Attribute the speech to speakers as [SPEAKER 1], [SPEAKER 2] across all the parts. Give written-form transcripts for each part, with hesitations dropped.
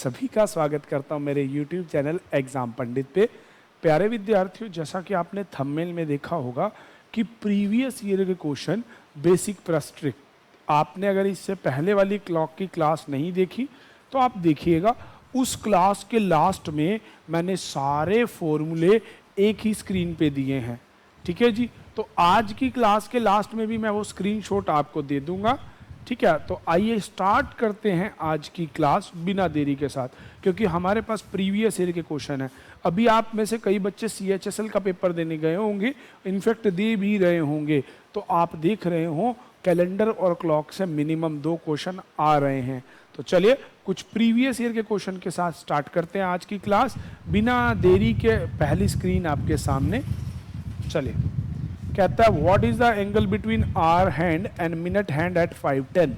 [SPEAKER 1] सभी का स्वागत करता हूं मेरे YouTube चैनल एग्जाम पंडित पे। प्यारे विद्यार्थियों, जैसा कि आपने थंबनेल में देखा होगा कि प्रीवियस ईयर के क्वेश्चन बेसिक प्रस्ट्रिक, आपने अगर इससे पहले वाली क्लॉक की क्लास नहीं देखी तो आप देखिएगा। उस क्लास के लास्ट में मैंने सारे फॉर्मूले एक ही स्क्रीन पे दिए हैं, ठीक है जी। तो आज की क्लास के लास्ट में भी मैं वो स्क्रीनशॉट आपको दे दूंगा, ठीक है। तो आइए स्टार्ट करते हैं आज की क्लास बिना देरी के साथ, क्योंकि हमारे पास प्रीवियस ईयर के क्वेश्चन है। अभी आप में से कई बच्चे CHSL का पेपर देने गए होंगे, इनफैक्ट दे भी रहे होंगे, तो आप देख रहे हो कैलेंडर और क्लॉक से मिनिमम 2 क्वेश्चन आ रहे हैं। तो चलिए कुछ प्रीवियस ईयर के क्वेश्चन के साथ स्टार्ट करते हैं आज की क्लास बिना देरी के। पहली स्क्रीन आपके सामने, चलिए। कहता है what is the angle between our hand and minute hand at 5:10।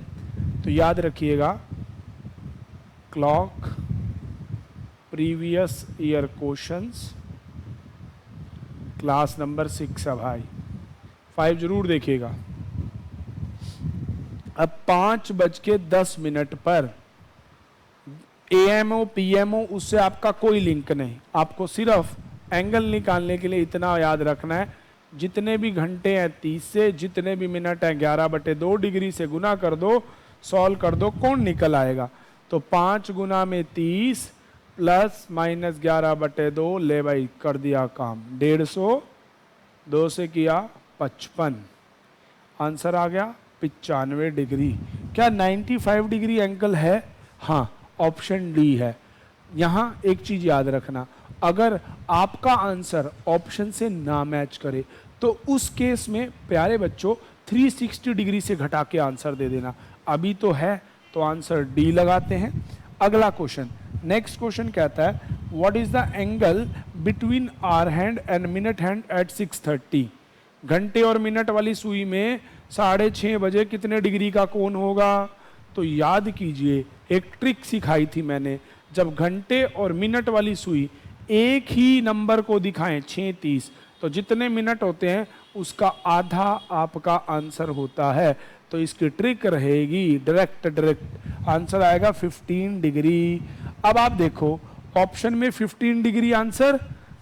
[SPEAKER 1] तो याद रखिएगा, clock previous year questions class number 6 है भाई, 5 जरूर देखिएगा। अब 5:10 पर AMO PMO उससे आपका कोई लिंक नहीं, आपको सिर्फ एंगल निकालने के लिए इतना याद रखना है, जितने भी घंटे हैं 30 से, जितने भी मिनट हैं 11/2 डिग्री से गुना कर दो, सॉल्व कर दो, कौन निकल आएगा। तो 5 गुना में 30 प्लस माइनस 11/2, ले भाई कर दिया काम, 150, 2 से किया 55, आंसर आ गया 95 डिग्री। क्या 95 डिग्री एंगल है? हाँ, ऑप्शन डी है। यहाँ एक चीज याद रखना, अगर आपका आंसर ऑप्शन से ना मैच करे तो उस केस में प्यारे बच्चों 360 डिग्री से घटा के आंसर दे देना। अभी तो है तो आंसर डी लगाते हैं। अगला क्वेश्चन, नेक्स्ट क्वेश्चन कहता है what is the angle between our hand and minute hand at 6:30। घंटे और मिनट वाली सुई में 6:30 बजे कितने डिग्री का कोण होगा। तो याद कीजिए, एक ट्रिक सिखाई थी मैंने, जब घंटे और मिनट वाली सुई एक ही नंबर को दिखाएं 6:30, तो जितने मिनट होते हैं उसका आधा आपका आंसर होता है। तो इसकी ट्रिक रहेगी डायरेक्ट आंसर आएगा 15 डिग्री। अब आप देखो ऑप्शन में 15 डिग्री आंसर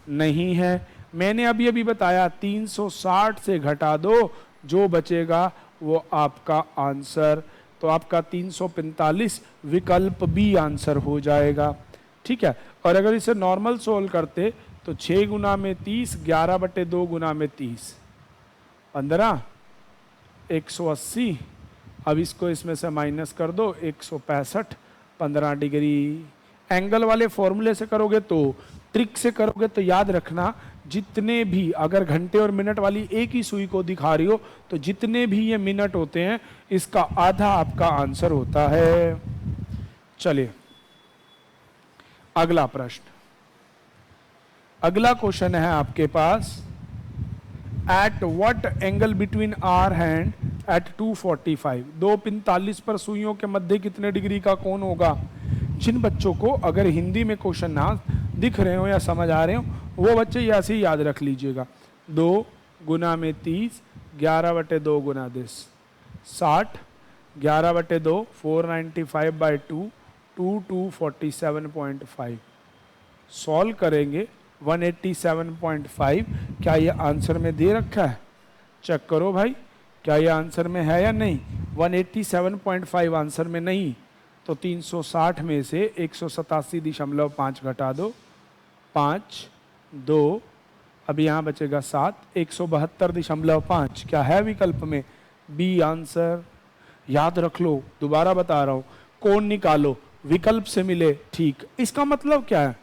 [SPEAKER 1] नहीं है, मैंने अभी अभी बताया 360 से घटा दो, जो बचेगा वो आपका आंसर, तो आपका 345 विकल्प बी आंसर हो जाएगा, ठीक है। और अगर इसे नॉर्मल सोल्व करते तो 6 गुना में 30, 11/2 गुना में 30, 15, 180। अब इसको इसमें से माइनस कर दो, 165, 15 डिग्री। एंगल वाले फॉर्मूले से करोगे तो, ट्रिक से करोगे तो याद रखना, जितने भी अगर घंटे और मिनट वाली एक ही सुई को दिखा रही हो तो जितने भी ये मिनट होते हैं इसका आधा आपका आंसर होता है। चलिए अगला प्रश्न, अगला क्वेश्चन है आपके पास, at what angle between our hand at 2:45। 2:45 पर सुइयों के मध्य कितने डिग्री का कोण होगा। जिन बच्चों को अगर हिंदी में क्वेश्चन ना दिख रहे हो या समझ आ रहे हो वो बच्चे ऐसे ही याद रख लीजिएगा। 2 गुना में 30, 11/2 गुना 10, 60, 11/2, 495/2, 247.5। सॉल्व करेंगे 187.5। क्या ये आंसर में दे रखा है? चेक करो भाई, क्या ये आंसर में है या नहीं। 187.5 आंसर में नहीं, तो 360 में से 187.5 घटा दो, 5, 2, अभी यहाँ बचेगा 7, 172.5। क्या है विकल्प में? B answer. याद रख लो, दोबारा बता रहा हूँ, कोण निकालो, विकल्प से मिले ठीक। इसका मतलब क्या है,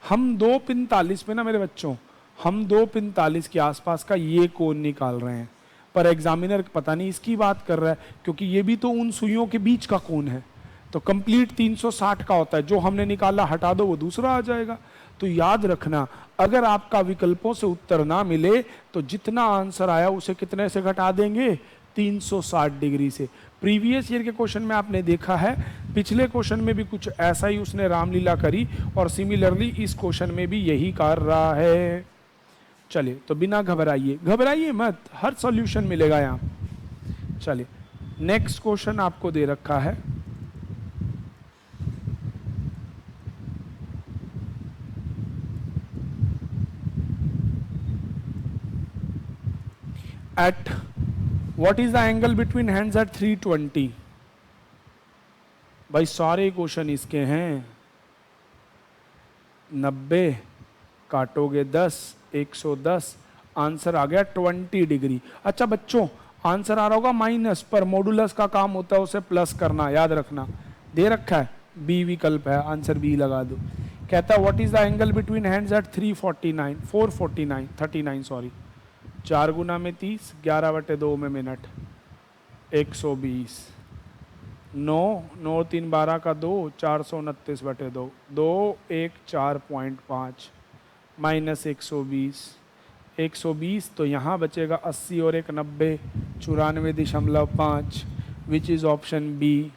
[SPEAKER 1] हम 2:45 पे ना मेरे बच्चों, हम 2:45 के आसपास का ये कोण निकाल रहे हैं, पर एग्जामिनर पता नहीं इसकी बात कर रहा है, क्योंकि ये भी तो उन सुइयों के बीच का कोण है। तो कंप्लीट 360 का होता है, जो हमने निकाला हटा दो वो दूसरा आ जाएगा। तो याद रखना, अगर आपका विकल्पों से उत्तर ना मिले तो जितना आंसर आया उसे कितने से घटा देंगे, 360 डिग्री से। प्रीवियस ईयर के क्वेश्चन में आपने देखा है, पिछले क्वेश्चन में भी कुछ ऐसा ही उसने रामलीला करी, और सिमिलरली इस क्वेश्चन में भी यही कर रहा है। चलिए, तो बिना घबराइए मत, हर सॉल्यूशन मिलेगा यहाँ। चलिए नेक्स्ट क्वेश्चन आपको दे रखा है, at what is the angle between hands eight 320? भाई सारे क्वेश्चन इसके हैं। 90 काटोगे 10, 110, आंसर आ गया 20 डिग्री। अच्छा बच्चों, आंसर आ रहा होगा माइनस, पर मॉडुलस का काम होता है उसे प्लस करना, याद रखना। दे रखा है बी विकल्प है, आंसर बी लगा दो। कहता है what is the angle between hands eight 449 sorry, 4 गुना में 30, 11/2 में मिनट, 120, 9 9 3 12 का 2, 429/2, 2 1 4.5 माइनस 120 तो यहाँ बचेगा 80 और 1 90, 94.5, विच इज ऑप्शन बी।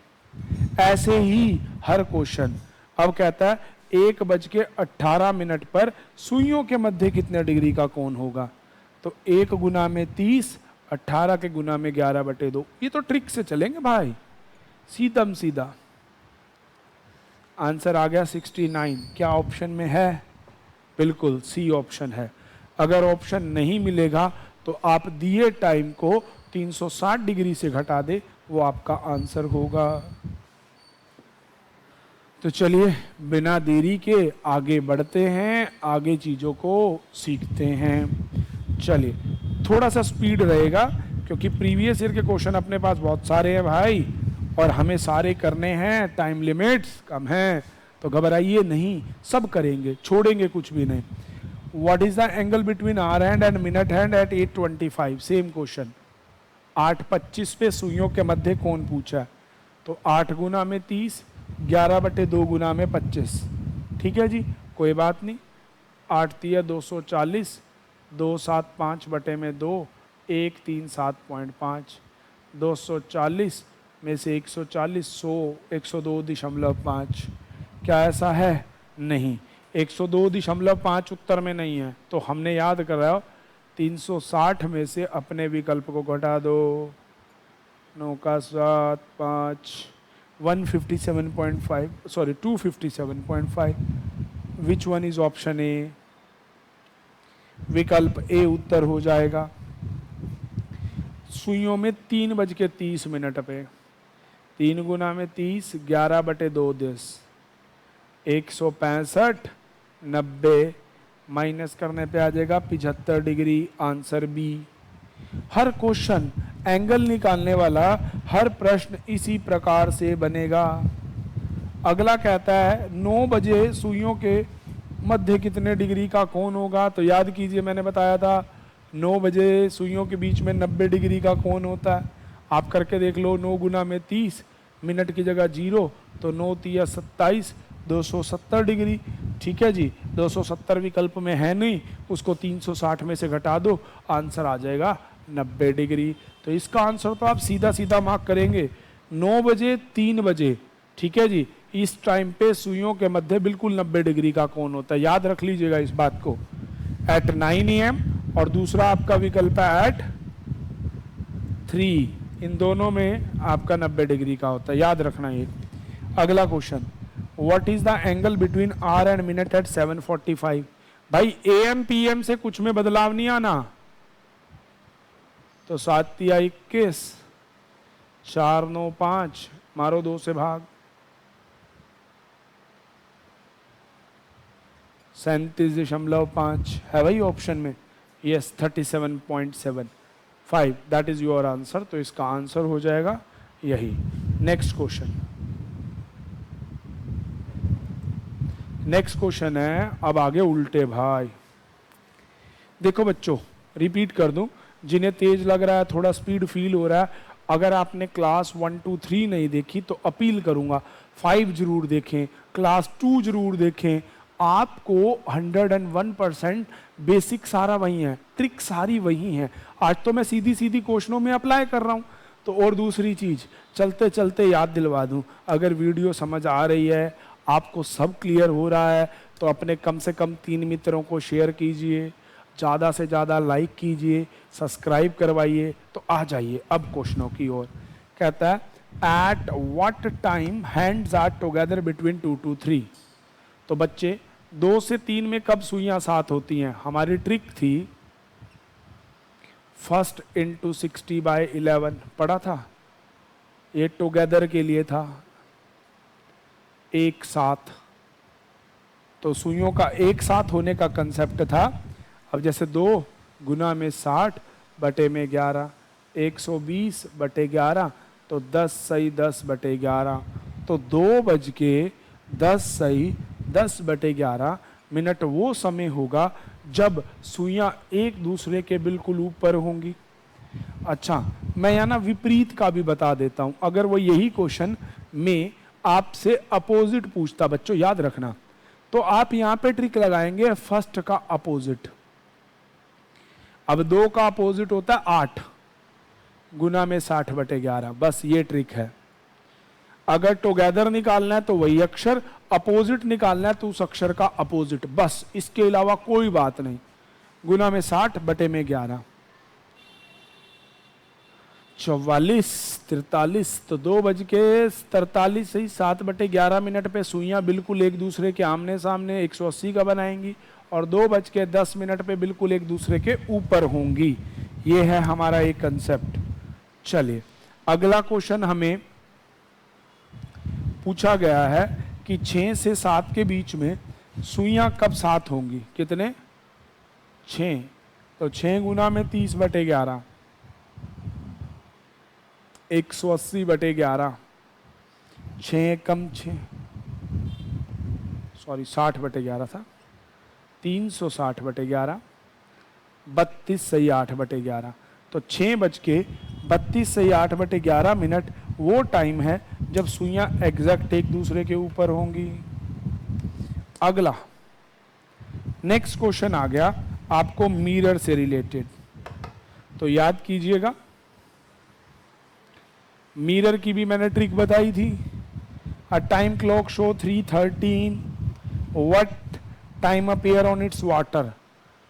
[SPEAKER 1] ऐसे ही हर क्वेश्चन। अब कहता है 1:18 पर सुइयों के मध्य कितने डिग्री का कोण होगा? तो 1 गुना में 30, 18 के गुना में 11/2। ये तो ट्रिक से चलेंगे भाई, सीधम सीधा। आंसर आ गया 69। क्या ऑप्शन में है? बिल्कुल सी ऑप्शन है। अगर ऑप्शन नहीं मिलेगा तो आप दिए टाइम को 360 डिग्री से घटा दे, वो आपका आंसर होगा। तो चलिए बिना देरी के आगे बढ़ते हैं, आगे चीज़ों को सीखते हैं। चलिए थोड़ा सा स्पीड रहेगा क्योंकि प्रीवियस ईयर के क्वेश्चन अपने पास बहुत सारे हैं भाई, और हमें सारे करने हैं, टाइम लिमिट्स कम हैं, तो घबराइए नहीं, सब करेंगे, छोड़ेंगे कुछ भी नहीं। What is the angle between our hand and minute hand at 8:25? Same question. 8:25 पे सुइयों के मध्य कोण पूछा है, तो 8 गुना में 30, 11/2 गुना में 25। ठीक है जी, कोई बात नहीं। 8 3 240, 2 7 5/2, 1 3 7.5, 240 में से 140, 100, 102.5। क्या ऐसा है? नहीं, 102.5 उत्तर में नहीं है, तो हमने याद कराया 360 में से अपने विकल्प को घटा दो। 9 का 7, 5, 157.5 sorry 257.5। Which one is option A? विकल्प ए उत्तर हो जाएगा। सुइयों में 3:30 पे 3 गुना में 30, 11/2 10, 165, 90 माइनस करने पे आ जाएगा 75 डिग्री। Answer B. हर क्वेश्चन एंगल निकालने वाला, हर प्रश्न इसी प्रकार से बनेगा। अगला कहता है 9 बजे सुइयों के मध्य कितने डिग्री का कोण होगा? तो याद कीजिए, मैंने बताया था 9 बजे सुइयों के बीच में 90 डिग्री का कोण होता है। आप करके देख लो, 9 गुना में 30, मिनट की जगह 0, तो 9 3 27, 270 डिग्री। ठीक है जी, 270 विकल्प में है नहीं, उसको 360 में से घटा दो, आंसर आ जाएगा 90 डिग्री। तो इसका आंसर तो आप सीधा सीधा मार्क करेंगे, 9 बजे 3 बजे। ठीक है जी, इस टाइम पे सुइयों के मध्य बिल्कुल 90 डिग्री का कोण होता है, याद रख लीजिएगा इस बात को। एट 9 AM और दूसरा आपका विकल्प है एट 3, इन दोनों में आपका 90 डिग्री का होता है, याद रखना ये। अगला question, what is the angle between hour and minute at 7:45? भाई AM PM से कुछ में बदलाव नहीं आना, तो 7 3 21, 4 9 5, मारो 2 से भाग, 37.5 है भाई ऑप्शन में। Yes, 37.75, that is your answer. तो इसका आंसर हो जाएगा यही। नेक्स्ट क्वेश्चन, नेक्स्ट क्वेश्चन है, अब आगे उल्टे भाई। देखो बच्चों, रिपीट कर दूं, जिन्हें तेज लग रहा है, थोड़ा स्पीड फील हो रहा है, अगर आपने क्लास 1 2 3 नहीं देखी तो अपील करूंगा 5 जरूर देखें, क्लास 2 जरूर देखें। आपको 101% बेसिक सारा वही है, ट्रिक सारी वही है। आज तो मैं सीधी सीधी क्वेश्चनों में अप्लाई कर रहा हूं। तो और दूसरी चीज, चलते चलते याद दिलवा दूं, अगर वीडियो समझ आ रही है, आपको सब क्लियर हो रहा है, तो अपने कम से कम 3 मित्रों को शेयर कीजिए, ज़्यादा से ज़्यादा लाइक कीजिए, सब्सक्राइब करवाइए। तो आ जाइए अब क्वेश्चनों की ओर। कहता है at what time hands are together between 2 to 3? तो बच्चे 2 से 3 में कब सुइयां साथ होती हैं? हमारी ट्रिक थी फर्स्ट इंटू 60/11 पढ़ा था, ये टुगेदर के लिए था, एक साथ, तो सुइयों का एक साथ होने का कंसेप्ट था। अब जैसे 2 गुना में 60 बटे में 11, 120 बटे 11, तो 10 सही 10 बटे 11, तो 2:10 मिनट वो समय होगा जब सुइयां एक दूसरे के बिल्कुल ऊपर होंगी। अच्छा, मैं यहाँ ना विपरीत का भी बता देता हूं। अगर वो यही क्वेश्चन में आपसे अपोजिट पूछता, बच्चों याद रखना, तो आप यहां पे ट्रिक लगाएंगे फर्स्ट का अपोजिट। अब 2 का अपोजिट होता है 8 गुना में 60/11, बस ये ट्रिक है। अगर टुगेदर निकालना है तो वही अक्षर, अपोजिट निकालना है तो उस अक्षर का अपोजिट, बस, इसके अलावा कोई बात नहीं। गुना में 60 बटे में 11, 44, 43, तो 2:43 सही 7/11 मिनट पे सुइयां बिल्कुल एक दूसरे के आमने सामने 180 का बनाएंगी और 2:10 पे बिल्कुल एक दूसरे के ऊपर होंगी। ये है हमारा एक कंसेप्ट। चलिए अगला क्वेश्चन हमें पूछा गया है कि 6 से 7 के बीच में सुइयां कब साथ होंगी? कितने? 6, तो 6 गुना में 30/11, 180/11, 6 कम 6, सॉरी 60/11 था, 360/11, 32 सही 8/11, तो 6:32 सही 8/11 मिनट वो टाइम है जब सुइयां एग्जैक्ट एक दूसरे के ऊपर होंगी। अगला नेक्स्ट क्वेश्चन आ गया आपको मिरर से रिलेटेड, तो याद कीजिएगा, मिरर की भी मैंने ट्रिक बताई थी। A time clock show 3:13, what time appear on it's water.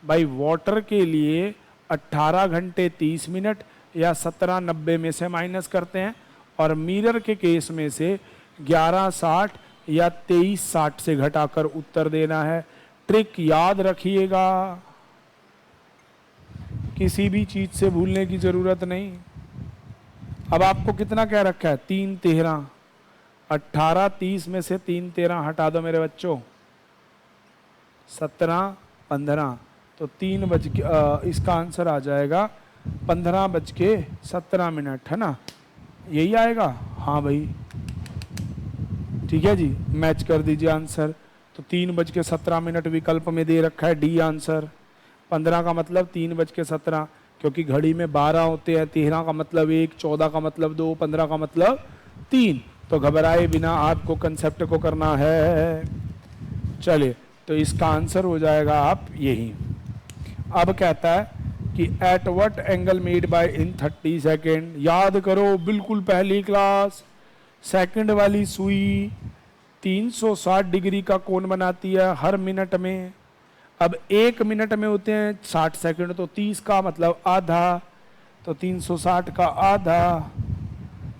[SPEAKER 1] भाई वाटर के लिए 18 घंटे 30 मिनट या 17:90 में से माइनस करते हैं, और मिरर के केस में से 11:60 या 23:60 से घटाकर उत्तर देना है। ट्रिक याद रखिएगा, किसी भी चीज से भूलने की जरूरत नहीं। अब आपको कितना कह रखा है? 3:13, 18 30 में से 3:13 हटा दो मेरे बच्चों, 17:15, तो 3 बज के इसका आंसर आ जाएगा 15:17, है ना? यही आएगा? हाँ भाई ठीक है जी, मैच कर दीजिए आंसर। तो 3:17 विकल्प में दे रखा है, डी आंसर। 15 का मतलब 3:17, क्योंकि घड़ी में 12 होते हैं, 13 का मतलब 1, 14 का मतलब 2, 15 का मतलब 3। तो घबराए बिना आपको कंसेप्ट को करना है। चलिए, तो इसका आंसर हो जाएगा आप यही। अब कहता है कि eight what angle made by in 30 second. याद करो, बिल्कुल पहली क्लास। सेकंड वाली सुई 360 डिग्री का कोण बनाती है हर मिनट में। अब 1 मिनट में होते हैं 60 सेकंड, तो 30 का मतलब आधा, तो 360 का आधा।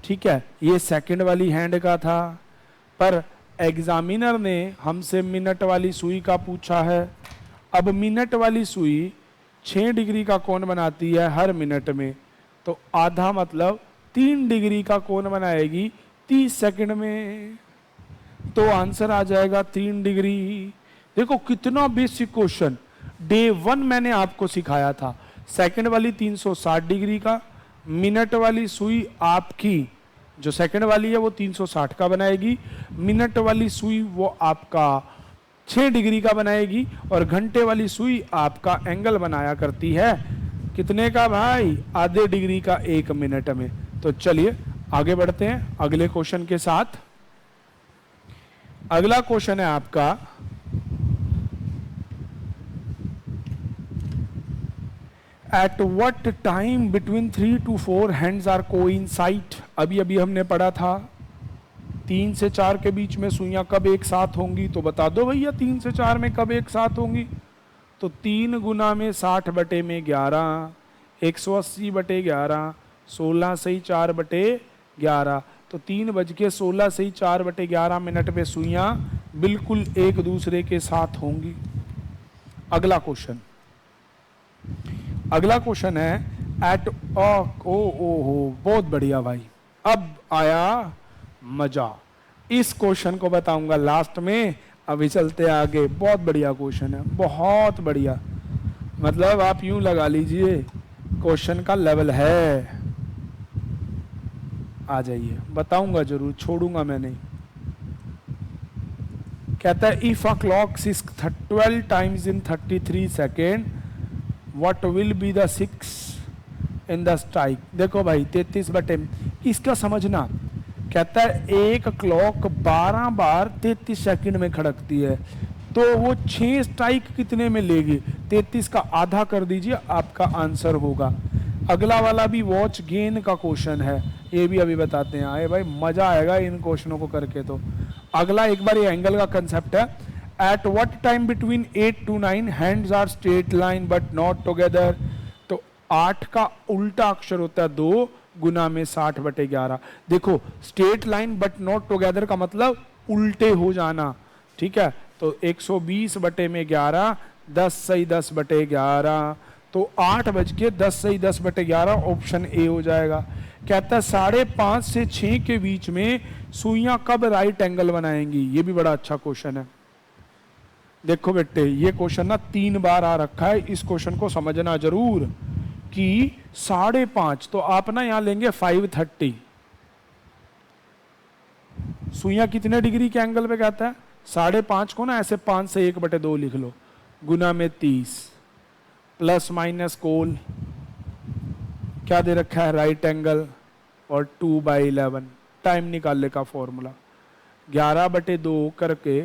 [SPEAKER 1] ठीक है, ये सेकंड वाली हैंड का था, पर एग्जामिनर ने हमसे मिनट वाली सुई का पूछा है। अब मिनट वाली सुई 6 डिग्री का कोण बनाती है हर मिनट में, तो आधा मतलब 3 डिग्री का कोण बनाएगी 30 सेकंड में, तो आंसर आ जाएगा 3 डिग्री। देखो कितना बेसिक क्वेश्चन, डे 1 मैंने आपको सिखाया था। सेकंड वाली 360 डिग्री का, मिनट वाली सुई आपकी जो सेकंड वाली है वो 360 का बनाएगी, मिनट वाली सुई वो आपका 6 डिग्री का बनाएगी, और घंटे वाली सुई आपका एंगल बनाया करती है कितने का भाई? आधे डिग्री का 1 मिनट में। तो चलिए आगे बढ़ते हैं अगले क्वेश्चन के साथ। अगला क्वेश्चन है आपका, at what time between 3 to 4 hands are coincide. अभी अभी हमने पढ़ा था 3 से 4 के बीच में सुइयां कब एक साथ होंगी, तो बता दो भैया 3 से 4 में कब एक साथ होंगी। तो 3 गुना में 60 बटे में 11, 180/11, 16 सही 4/11, तो 3:16 सही 4/11 मिनट पे सुइयां बिल्कुल एक दूसरे के साथ होंगी। अगला क्वेश्चन है, एट ओ बहुत बढ़िया भाई, अब आया मजा। इस क्वेश्चन को बताऊंगा लास्ट में, अभी चलते आगे। बहुत बढ़िया क्वेश्चन है, बहुत बढ़िया, मतलब आप यूं लगा लीजिए क्वेश्चन का लेवल है। आ जाइए, बताऊंगा जरूर, छोड़ूंगा मैं नहीं। कहता है if a clock 12 times in 33 second what will be the 6 in the strike. देखो भाई 33 बटे, इसका समझना। कहता है एक क्लॉक 12 बार 33 सेकंड में खड़कती है, तो वो 6 स्ट्राइक कितने में लेगी? 33 का आधा कर दीजिए, आपका आंसर होगा। अगला वाला भी वॉच गेन का क्वेश्चन है, ये भी अभी बताते हैं। आए भाई मजा आएगा इन क्वेश्चनों को करके। तो अगला एक बार ये एंगल का कंसेप्ट है। At what time between 8 to 9 hands are straight line but not together. तो 8 का उल्टा अक्षर होता है 2 गुना में 60 बटे 11। देखो straight line but not together का मतलब उल्टे हो जाना, ठीक है। तो 120 बटे में 11, 10 सही 10 बटे 11, तो 8 बज के 10 सही 10 बटे 11, ऑप्शन ए हो जाएगा। कहता है 5.5 से 6 के बीच में सुइयां कब राइट एंगल बनाएंगी? ये भी बड़ा अच्छा क्वेश्चन है। देखो बेटे ये क्वेश्चन ना 3 बार आ रखा है, इस क्वेश्चन को समझना जरूर कि 5.5, तो आप ना यहां लेंगे 530। सुइयां कितने डिग्री के एंगल पे कहता है? 5.5 को ना ऐसे 5 से 1 बटे 2 लिख लो, गुना में 30, प्लस माइनस कोल क्या दे रखा है? राइट एंगल, और 2/11 टाइम निकालने का फॉर्मूला। 11 बटे 2 करके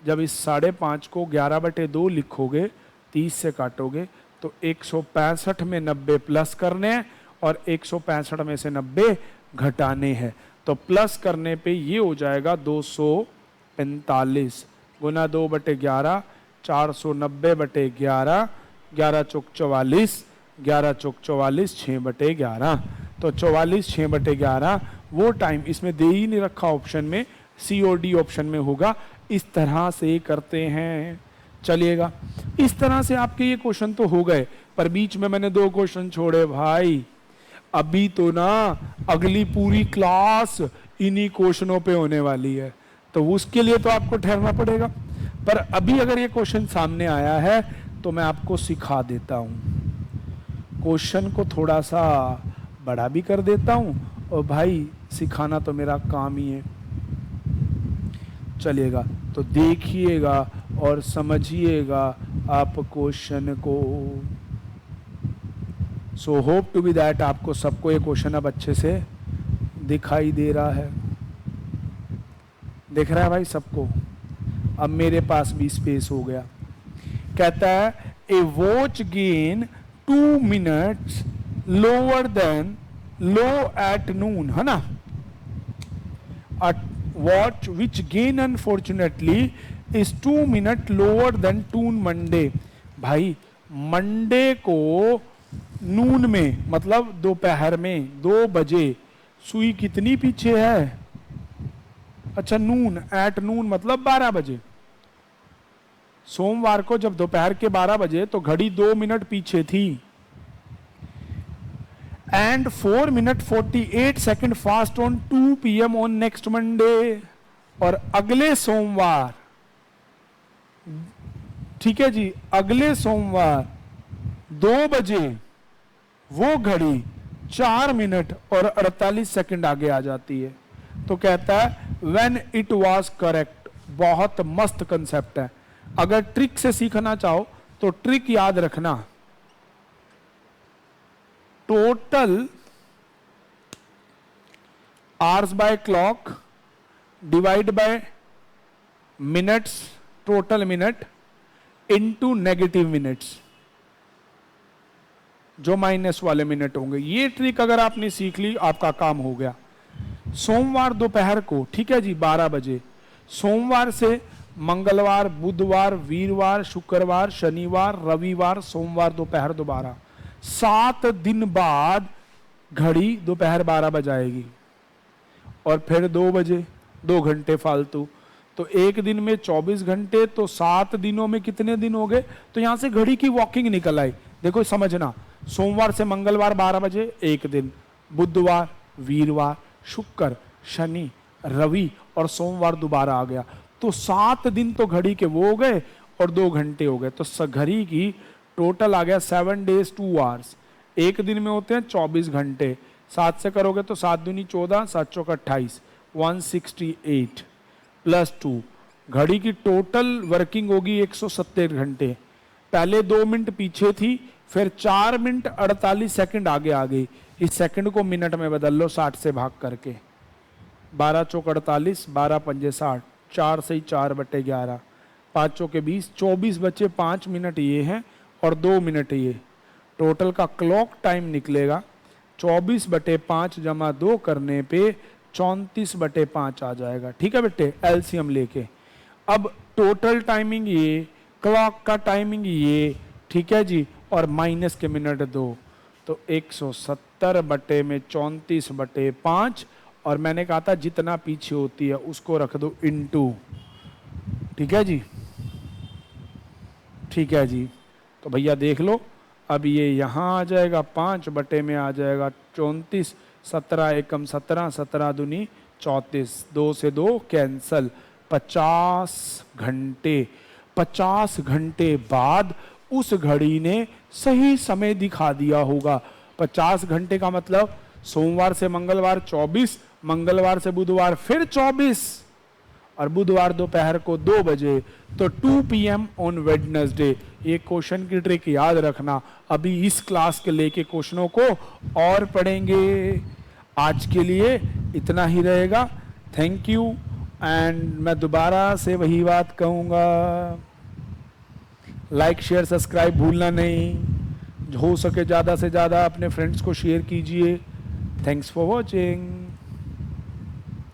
[SPEAKER 1] जब इस 5.5 को 11 बटे 2 लिखोगे, 30 से काटोगे, तो 165 में 90 प्लस करने हैं और 165 में से 90 घटाने हैं। तो प्लस करने पे ये हो जाएगा 245 गुना 2 बटे 11, 490 बटे 11, 11 चौक 44, 11 चौक 44, 6 बटे 11। तो 44 6 बटे 11 वो टाइम इसमें दे ही नहीं रखा ऑप्शन में, COD ऑप्शन में होगा। इस तरह से करते हैं, चलिएगा। इस तरह से आपके ये क्वेश्चन तो हो गए, पर बीच में मैंने 2 क्वेश्चन छोड़े भाई। अभी तो ना अगली पूरी क्लास इन्हीं क्वेश्चनों पे होने वाली है, तो उसके लिए तो आपको ठहरना पड़ेगा। पर अभी अगर ये क्वेश्चन सामने आया है तो मैं आपको सिखा देता हूं, क्वेश्चन को थोड़ा सा बड़ा भी कर देता हूं, और भाई सिखाना तो मेरा काम ही है। चलिएगा, तो देखिएगा और समझिएगा आप क्वेश्चन को। So hope to be that आपको सबको ये क्वेश्चन अब अच्छे से दिखाई दे रहा है। दिख रहा है भाई सबको? अब मेरे पास भी स्पेस हो गया। कहता है a watch gain 2 minutes lower than low at noon, है ना। A watch which gain unfortunately is 2 minute lower than टून मंडे। भाई मंडे को नून में मतलब दोपहर में 2 बजे सुई कितनी पीछे है? अच्छा नून, एट नून मतलब 12 बजे। सोमवार को जब दोपहर के 12 बजे तो घड़ी 2 मिनट पीछे थी। And 4 minute 48 second fast on 2 PM on next Monday. और अगले सोमवार, ठीक है जी, अगले सोमवार 2 बजे वो घड़ी 4 मिनट और 48 सेकेंड आगे आ जाती है। तो कहता है व्हेन इट वाज करेक्ट। बहुत मस्त कंसेप्ट है। अगर ट्रिक से सीखना चाहो तो ट्रिक याद रखना, total hours bye clock divide by minutes, total minute into negative minutes, जो माइनस वाले मिनट होंगे। ये ट्रिक अगर आपने सीख ली आपका काम हो गया। सोमवार दोपहर को, ठीक है जी, 12 बजे, सोमवार से मंगलवार, बुधवार, वीरवार, शुक्रवार, शनिवार, रविवार, सोमवार दोपहर दोबारा, 7 दिन बाद घड़ी दोपहर 12 बजाएगी। और फिर 2 बजे 2 घंटे फालतू। तो एक दिन में 24 घंटे, तो 7 दिनों में कितने दिन हो गए? तो यहां से घड़ी की वॉकिंग निकल आई। देखो समझना, सोमवार से मंगलवार 12 बजे एक दिन, बुधवार, वीरवार, शुक्र, शनि, रवि और सोमवार दोबारा आ गया, तो 7 दिन तो घड़ी के वो हो गए और 2 घंटे हो गए, तो घड़ी की टोटल आ गया 7 days 2 hours। एक दिन में होते हैं 24 घंटे, 7 से करोगे तो 7 दूनी 14, 7 चौक 28, 168 प्लस 2, घड़ी की टोटल वर्किंग होगी 170 घंटे। पहले 2 मिनट पीछे थी, फिर 4 मिनट 48 सेकंड आगे आ गई। इस सेकंड को मिनट में बदल लो 60 से भाग करके, 12 चौक 48, 12 पंजे 60, 4 से 4/11, 5 चौके 20, 24 बचे 5 मिनट ये हैं और 2 मिनट ये। टोटल का क्लॉक टाइम निकलेगा 24/5 जमा 2 करने पे 34/5 आ जाएगा। ठीक है बेटे, एलसीएम लेके। अब टोटल टाइमिंग ये, क्लॉक का टाइमिंग ये, ठीक है जी, और माइनस के मिनट 2, तो 170/34/5, और मैंने कहा था जितना पीछे होती है उसको रख दो इनटू। ठीक है जी, ठीक है जी। तो भैया देख लो, अब ये यहाँ आ जाएगा 5 बटे में आ जाएगा 34, 17 एकम 17, 17 दूनी 34, 2 से 2 कैंसल, 50 घंटे। 50 घंटे बाद उस घड़ी ने सही समय दिखा दिया होगा। 50 घंटे का मतलब सोमवार से मंगलवार 24, मंगलवार से बुधवार फिर 24, और बुधवार दोपहर को 2 बजे, तो 2 PM ऑन वेडनेसडे। ये क्वेश्चन की ट्रिक याद रखना, अभी इस क्लास के लेके क्वेश्चनों को और पढ़ेंगे। आज के लिए इतना ही रहेगा। Thank you. एंड मैं दोबारा से वही बात कहूँगा, लाइक शेयर सब्सक्राइब भूलना नहीं, हो सके ज़्यादा से ज़्यादा अपने फ्रेंड्स को शेयर कीजिए। Thanks for watching.